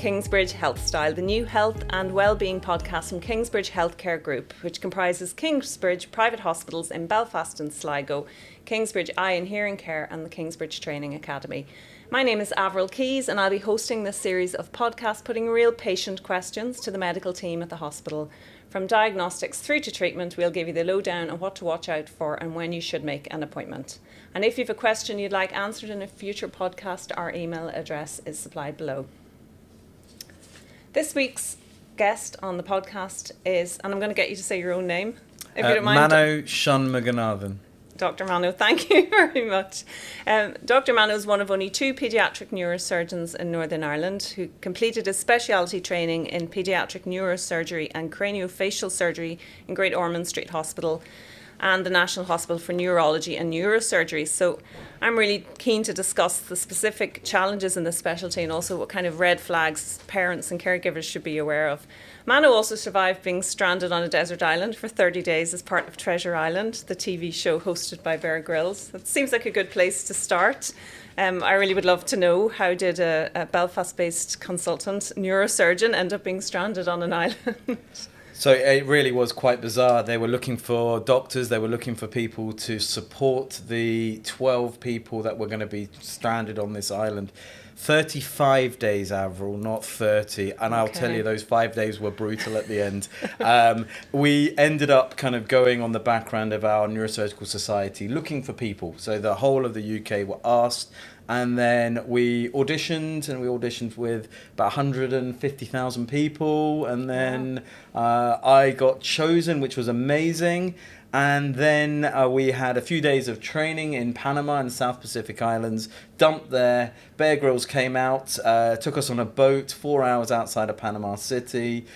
Kingsbridge HealthStyle, the new health and wellbeing podcast from Kingsbridge Healthcare Group, which comprises Kingsbridge private hospitals in Belfast and Sligo, Kingsbridge Eye and Hearing Care and the Kingsbridge Training Academy. My name is Avril Keys and I'll be hosting this series of podcasts putting real patient questions to the medical team at the hospital. From diagnostics through to treatment, we'll give you the lowdown on what to watch out for and when you should make an appointment. And if you have a question you'd like answered in a future podcast, our email address is supplied below. This week's guest on the podcast is, and I'm going to get you to say your own name, if you don't mind. Mano Shanmuganathan. Dr. Mano, thank you very much. Dr. Mano is one of only 2 paediatric neurosurgeons in Northern Ireland who completed his specialty training in pediatric neurosurgery and craniofacial surgery in Great Ormond Street Hospital and the National Hospital for Neurology and Neurosurgery. So I'm really keen to discuss the specific challenges in this specialty and also what kind of red flags parents and caregivers should be aware of. Mano also survived being stranded on a desert island for 30 days as part of Treasure Island, the TV show hosted by Bear Grylls. It seems like a good place to start. I really would love to know, how did a Belfast-based consultant neurosurgeon end up being stranded on an island? So it really was quite bizarre. They were looking for doctors, they were looking for people to support the 12 people that were going to be stranded on this island. 35 days, Avril, not 30. And I'll tell you, those 5 days were brutal at the end. We ended up kind of going on the background of our Neurosurgical Society, looking for people. So the whole of the UK were asked. And then we auditioned with about 150,000 people. And then I got chosen, which was amazing. And then we had a few days of training in Panama and South Pacific Islands, dumped there. Bear Grylls came out, took us on a boat 4 hours outside of Panama City.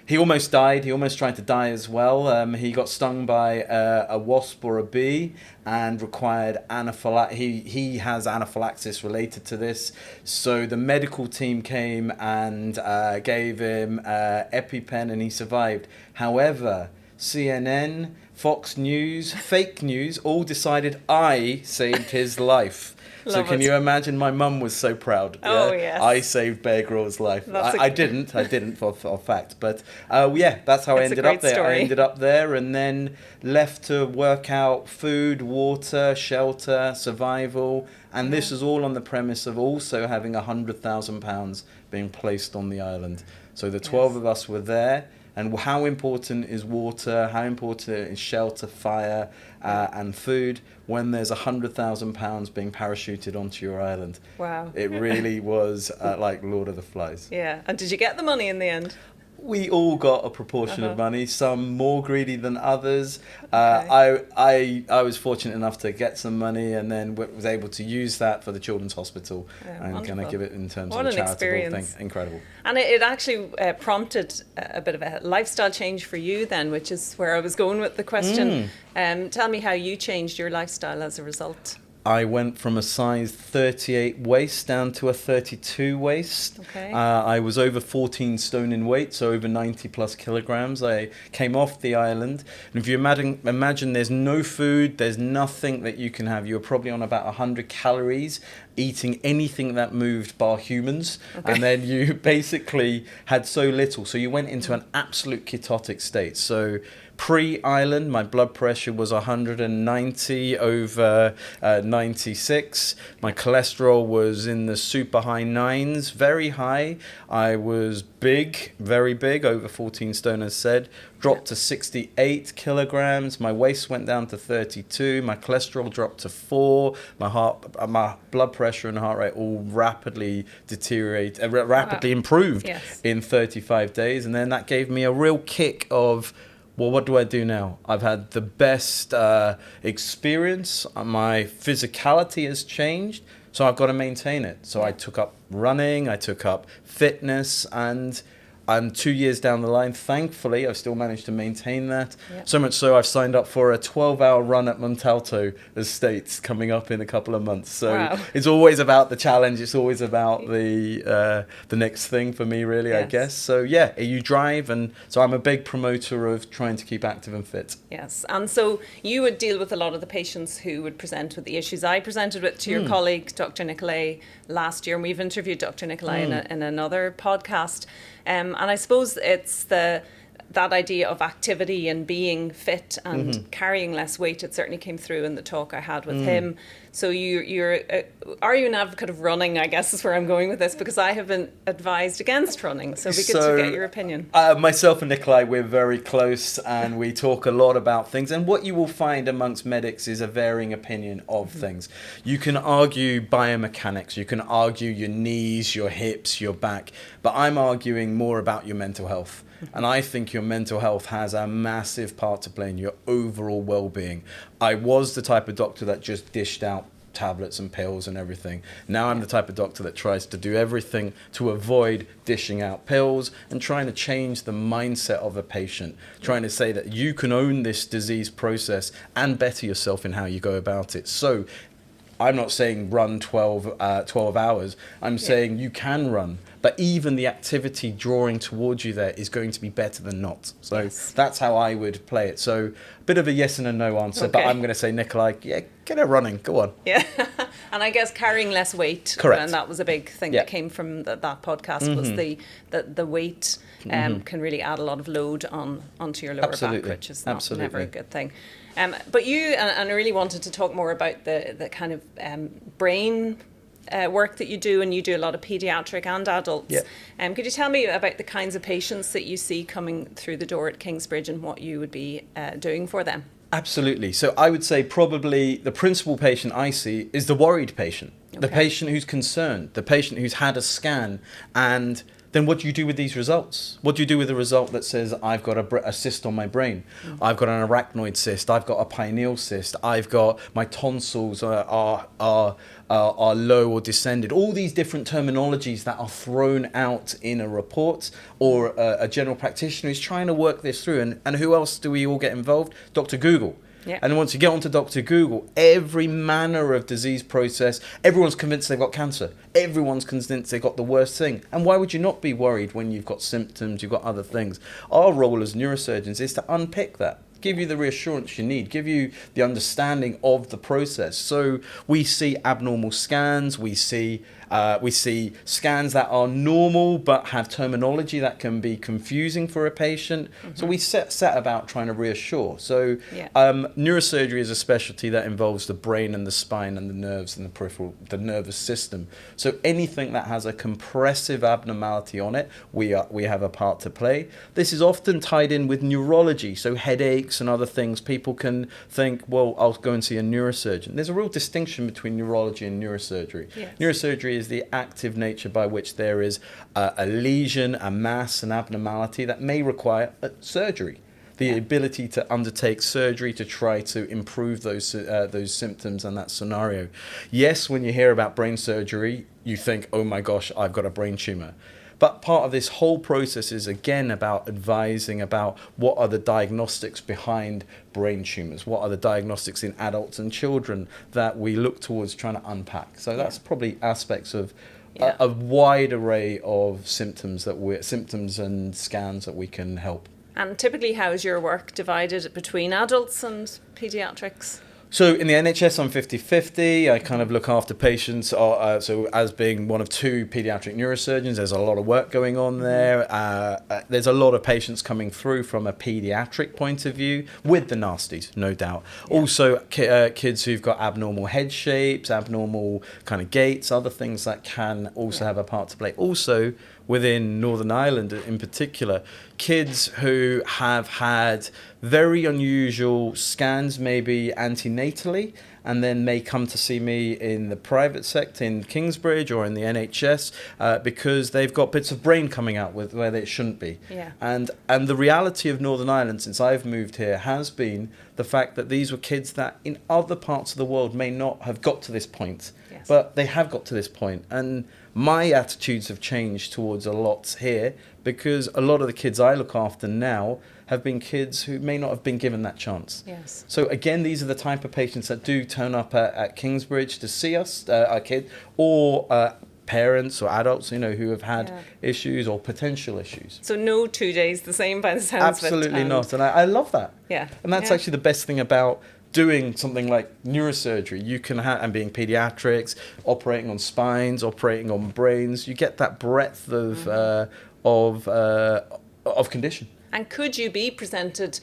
He almost died. He almost tried to die as well. He got stung by a wasp or a bee and required anaphylaxis. He has anaphylaxis related to this. So the medical team came and gave him EpiPen and he survived. However, CNN, Fox News, fake news, all decided I saved his life. So can you imagine? My mum was so proud. Oh, yes. I saved Bear Grylls' life. I didn't for fact. But that's how I ended up there. Story. I ended up there and then left to work out food, water, shelter, survival. And this is all on the premise of also having £100,000 being placed on the island. So the 12 of us were there. And how important is water, how important is shelter, fire, and food when there's £100,000 being parachuted onto your island? Wow. It really was like Lord of the Flies. Yeah. And did you get the money in the end? We all got a proportion of money, some more greedy than others. I was fortunate enough to get some money and then was able to use that for the Children's Hospital and kind of give it in terms of a charitable thing. Incredible. And it actually prompted a bit of a lifestyle change for you then, which is where I was going with the question. Tell me how you changed your lifestyle as a result. I went from a size 38 waist down to a 32 waist. I was over 14 stone in weight, so over 90 plus kilograms. I came off the island. And if you imagine there's no food, there's nothing that you can have. You're probably on about 100 calories, eating anything that moved bar humans. And then you basically had so little. So you went into an absolute ketotic state. So pre-island, my blood pressure was 190 over 96. My cholesterol was in the super high 9s, very high. I was big, very big, over 14 stone as said. Dropped to 68 kilograms. My waist went down to 32. My cholesterol dropped to 4. My blood pressure and heart rate all rapidly improved in 35 days. And then that gave me a real kick of, well, what do I do now? I've had the best experience. My physicality has changed, so I've got to maintain it. So I took up running, I took up fitness, and I'm 2 years down the line. Thankfully, I've still managed to maintain that. Yep. So much so I've signed up for a 12-hour run at Montalto Estates coming up in a couple of months. So wow. It's always about the challenge. It's always about the next thing for me, really, yes. I guess. So yeah, you drive, and so I'm a big promoter of trying to keep active and fit. Yes, and so you would deal with a lot of the patients who would present with the issues I presented with to your colleague, Dr. Nicolai, last year, and we've interviewed Dr. Nicolai in another podcast. And I suppose it's that idea of activity and being fit and carrying less weight. It certainly came through in the talk I had with him. So are you an advocate of running, I guess is where I'm going with this, because I have been advised against running. So it'd be good to get your opinion. Myself and Nicolai, we're very close, and we talk a lot about things. And what you will find amongst medics is a varying opinion of things. You can argue biomechanics, you can argue your knees, your hips, your back, but I'm arguing more about your mental health. And I think your mental health has a massive part to play in your overall well-being. I was the type of doctor that just dished out tablets and pills and everything. Now I'm the type of doctor that tries to do everything to avoid dishing out pills and trying to change the mindset of a patient, trying to say that you can own this disease process and better yourself in how you go about it. So I'm not saying run 12 hours. I'm saying you can run, but even the activity drawing towards you there is going to be better than not. So that's how I would play it. So a bit of a yes and a no answer, but I'm going to say, Nicolai, yeah, get her running. Go on. Yeah. And I guess carrying less weight. Correct. And that was a big thing that came from that podcast was the weight can really add a lot of load onto your lower back, which is never a good thing. But you, and I really wanted to talk more about the kind of brain work that you do, and you do a lot of pediatric and adults. Yeah. Could you tell me about the kinds of patients that you see coming through the door at Kingsbridge and what you would be doing for them? Absolutely. So I would say probably the principal patient I see is the worried patient, the patient who's concerned, the patient who's had a scan, and then what do you do with these results? What do you do with a result that says, I've got a cyst on my brain, I've got an arachnoid cyst, I've got a pineal cyst, I've got my tonsils are low or descended. All these different terminologies that are thrown out in a report, or a general practitioner is trying to work this through. And who else do we all get involved? Dr. Google. Yeah. And once you get onto Dr. Google, every manner of disease process, everyone's convinced they've got cancer. Everyone's convinced they've got the worst thing. And why would you not be worried when you've got symptoms, you've got other things? Our role as neurosurgeons is to unpick that, give you the reassurance you need, give you the understanding of the process. So we see abnormal scans, we see scans that are normal but have terminology that can be confusing for a patient. So we set about trying to reassure. So neurosurgery is a specialty that involves the brain and the spine and the nerves and the nervous system. So anything that has a compressive abnormality on it, we have a part to play. This is often tied in with neurology, so headaches and other things. People can think, well, I'll go and see a neurosurgeon. There's a real distinction between neurology and neurosurgery. Yes. Neurosurgery is the active nature by which there is a lesion, a mass, an abnormality that may require surgery. The ability to undertake surgery to try to improve those symptoms and that scenario. Yes, when you hear about brain surgery, you think, oh my gosh, I've got a brain tumour. But part of this whole process is, again, about advising about what are the diagnostics behind brain tumours, what are the diagnostics in adults and children that we look towards trying to unpack. So that's probably aspects of a wide array of symptoms and scans that we can help. And typically, how is your work divided between adults and paediatrics? So in the NHS, I'm 50-50. I kind of look after patients. So as being one of two paediatric neurosurgeons, there's a lot of work going on there. There's a lot of patients coming through from a paediatric point of view with the nasties, no doubt. Yeah. Also, kids who've got abnormal head shapes, abnormal kind of gaits, other things that can also have a part to play. Also, within Northern Ireland in particular, kids who have had very unusual scans, maybe antenatally, and then may come to see me in the private sector in Kingsbridge or in the NHS because they've got bits of brain coming out with where they shouldn't be. Yeah. And the reality of Northern Ireland since I've moved here has been the fact that these were kids that in other parts of the world may not have got to this point, but they have got to this point. And my attitudes have changed towards a lot here because a lot of the kids I look after now have been kids who may not have been given that chance. Yes. So again, these are the type of patients that do turn up at Kingsbridge to see us, our kid, or parents or adults, who have had issues or potential issues. So no 2 days the same by the sounds of it. Absolutely not. And I love that. Yeah. And that's actually the best thing about doing something like neurosurgery. You can have, and being pediatrics, operating on spines, operating on brains, you get that breadth of condition. And could you be presented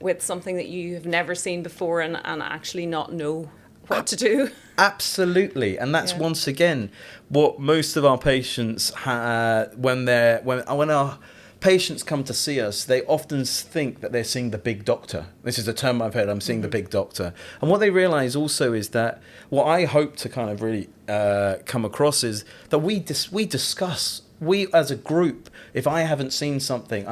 with something that you have never seen before and actually not know what to do? Absolutely. And that's once again what most of our patients when our patients come to see us, they often think that they're seeing the big doctor. This is a term I've heard, I'm seeing the big doctor. And what they realize also is that what I hope to kind of really come across is that we discuss. We as a group, if I haven't seen something,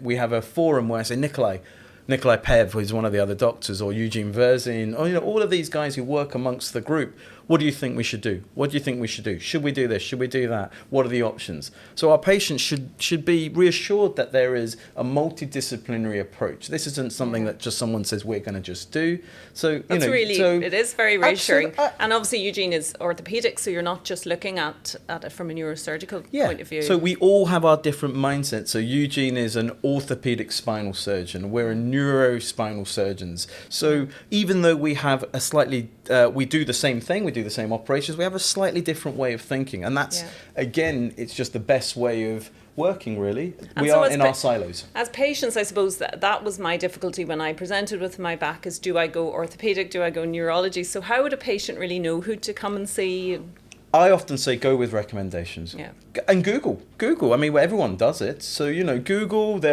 we have a forum where I say, Nikolai Pev, who's one of the other doctors, or Eugene Verzin, or all of these guys who work amongst the group. What do you think we should do? What do you think we should do? Should we do this? Should we do that? What are the options? So our patients should be reassured that there is a multidisciplinary approach. This isn't something that just someone says we're going to just do. So it is very reassuring. And obviously Eugene is orthopedic, so you're not just looking at it from a neurosurgical point of view. So we all have our different mindsets. So Eugene is an orthopedic spinal surgeon. We're a neurospinal surgeons. So even though we have a slightly, we do the same thing, we do the same operations, we have a slightly different way of thinking. And that's, again, it's just the best way of working, really. We are in our silos. As patients, I suppose that was my difficulty when I presented with my back is, do I go orthopedic, do I go neurology? So how would a patient really know who to come and see? I often say go with recommendations. Yeah. And Google. I mean, everyone does it. So, Google, we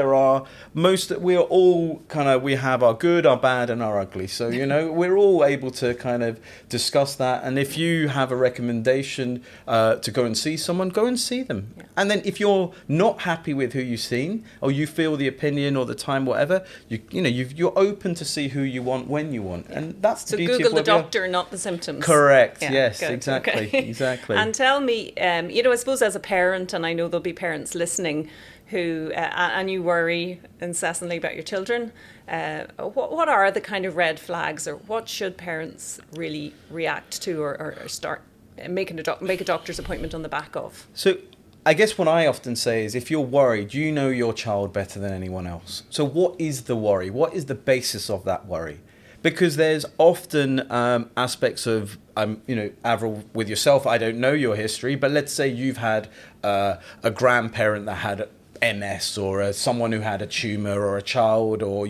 are all we have our good, our bad, and our ugly. So, we're all able to kind of discuss that. And if you have a recommendation to go and see someone, go and see them. Yeah. And then if you're not happy with who you've seen, or you feel the opinion or the time, whatever, you're open to see who you want when you want. Yeah. And that's the beauty of Google the doctor, not the symptoms. Correct. Yeah, yes, good. exactly. Okay. Exactly. And tell me, I suppose as a parent, and I know there'll be parents listening who, and you worry incessantly about your children, what are the kind of red flags, or what should parents really react to or start make a doctor's appointment on the back of? So I guess what I often say is, if you're worried, you know your child better than anyone else. So what is the worry? What is the basis of that worry? Because there's often aspects of, Avril, with yourself, I don't know your history, but let's say you've had a grandparent that had MS, or someone who had a tumour, or a child, or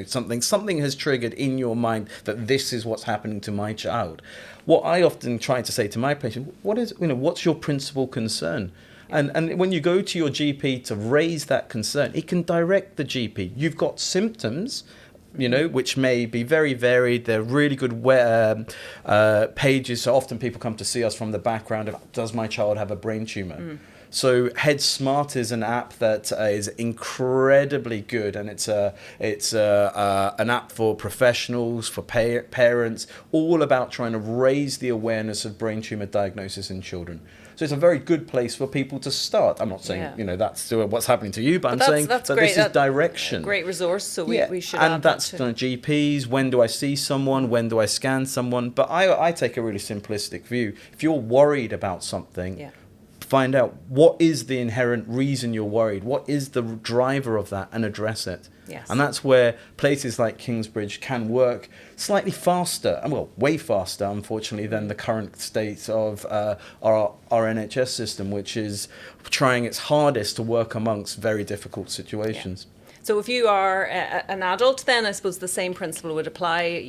something has triggered in your mind that this is what's happening to my child. What I often try to say to my patient, what's your principal concern? And when you go to your GP to raise that concern, it can direct the GP. You've got symptoms, which may be very varied. They're really good pages. So often people come to see us from the background of, does my child have a brain tumour? So HeadSmart is an app that is incredibly good, and it's an app for professionals, for parents, all about trying to raise the awareness of brain tumour diagnosis in children. So it's a very good place for people to start. I'm not saying, that's what's happening to you, but I'm saying that this is direction. Great resource, so we should and add that's that to GPs. When do I see someone? When do I scan someone? But I take a really simplistic view. If you're worried about something, find out what is the inherent reason you're worried, what is the driver of that, and address it. Yes. And that's where places like Kingsbridge can work slightly faster, way faster, unfortunately, than the current state of our NHS system, which is trying its hardest to work amongst very difficult situations. Yeah. So if you are an adult, then I suppose the same principle would apply.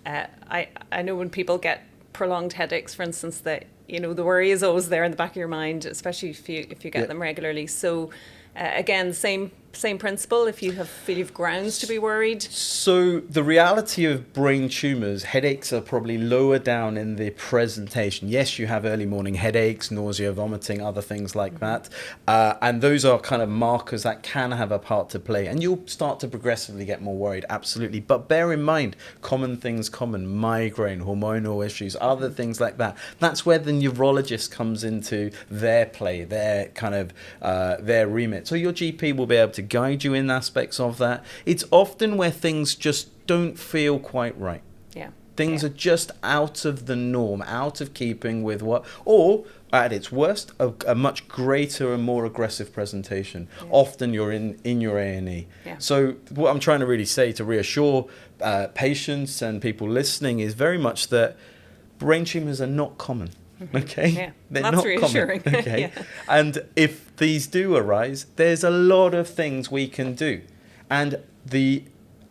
I know when people get prolonged headaches, for instance, that the worry is always there in the back of your mind, especially if you get them regularly. So again, same same principle if you feel you've grounds to be worried? So the reality of brain tumours, headaches are probably lower down in the presentation. Yes, you have early morning headaches, nausea, vomiting, other things like that. And those are kind of markers that can have a part to play. And you'll start to progressively get more worried, absolutely. But bear in mind, common things, migraine, hormonal issues, other things like that. That's where the neurologist comes into their play, their kind of their remit. So your GP will be able to guide you in aspects of that. It's often where things just don't feel quite right. Yeah. Things are just out of the norm, out of keeping with what, or at its worst, a much greater and more aggressive presentation. Yeah. Often you're in your A&E. Yeah. So what I'm trying to really say to reassure patients and people listening is very much that brain tumours are not common. Okay, yeah. They're That's not reassuring. common. Okay, Yeah. And if these do arise, there's a lot of things we can do. And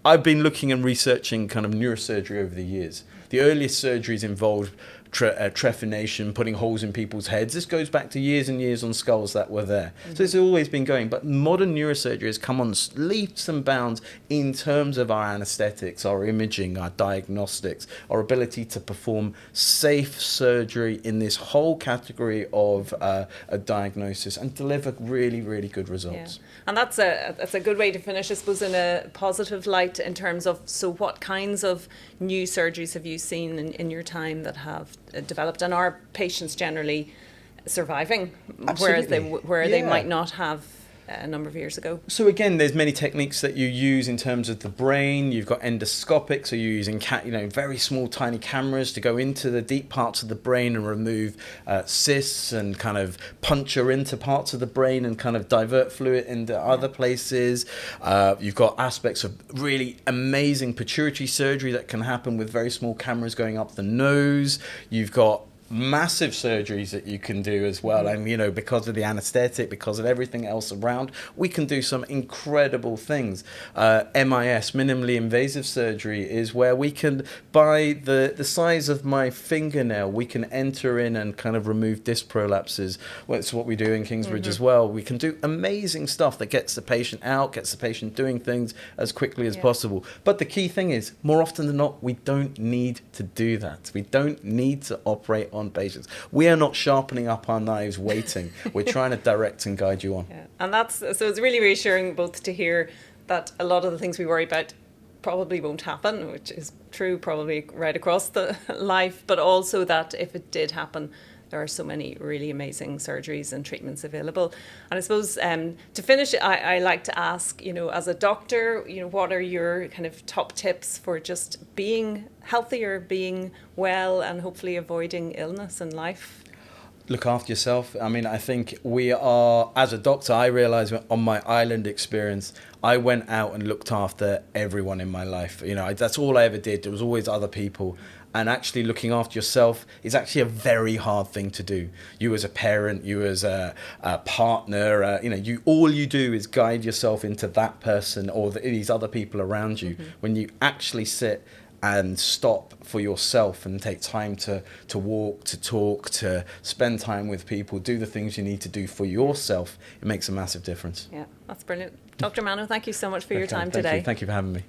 I've been looking and researching kind of neurosurgery over the years. The earliest surgeries involved trephination, putting holes in people's heads. This goes back to years and years on skulls that were there. So it's always been going. But modern neurosurgery has come on leaps and bounds in terms of our anesthetics, our imaging, our diagnostics, our ability to perform safe surgery in this whole category of a diagnosis and deliver really, really good results. Yeah. And that's a good way to finish, I suppose, in a positive light in terms of, so what kinds of new surgeries have you seen in your time that have developed, and are patients generally surviving, whereas they might not have a number of years ago? So again, there's many techniques that you use in terms of the brain. You've got endoscopic, so you're using very small, tiny cameras to go into the deep parts of the brain and remove cysts and kind of puncture into parts of the brain and kind of divert fluid into other places. You've got aspects of really amazing pituitary surgery that can happen with very small cameras going up the nose. You've got massive surgeries that you can do as well, and because of the anesthetic, because of everything else around, we can do some incredible things. MIS, minimally invasive surgery, is where we can, by the size of my fingernail, we can enter in and kind of remove disc prolapses. Well, it's what we do in Kingsbridge as well. We can do amazing stuff that gets the patient out, gets the patient doing things as quickly as possible. But the key thing is, more often than not, we don't need to do that. We don't need to operate on patients. We are not sharpening up our knives waiting. We're trying to direct and guide you on. Yeah. And so it's really reassuring both to hear that a lot of the things we worry about probably won't happen, which is true probably right across the life, but also that if it did happen, there are so many really amazing surgeries and treatments available. And I suppose to finish, I like to ask, as a doctor, what are your kind of top tips for just being healthier, being well, and hopefully avoiding illness in life? Look after yourself. I mean, I think we are, as a doctor, I realised on my island experience, I went out and looked after everyone in my life. That's all I ever did. There was always other people. And actually looking after yourself is actually a very hard thing to do. You as a parent, you as a partner, all you do is guide yourself into that person or these other people around you. When you actually sit and stop for yourself and take time to walk, to talk, to spend time with people, do the things you need to do for yourself, it makes a massive difference. Yeah, that's brilliant. Dr. Mano, thank you so much for your time today. Thank you for having me.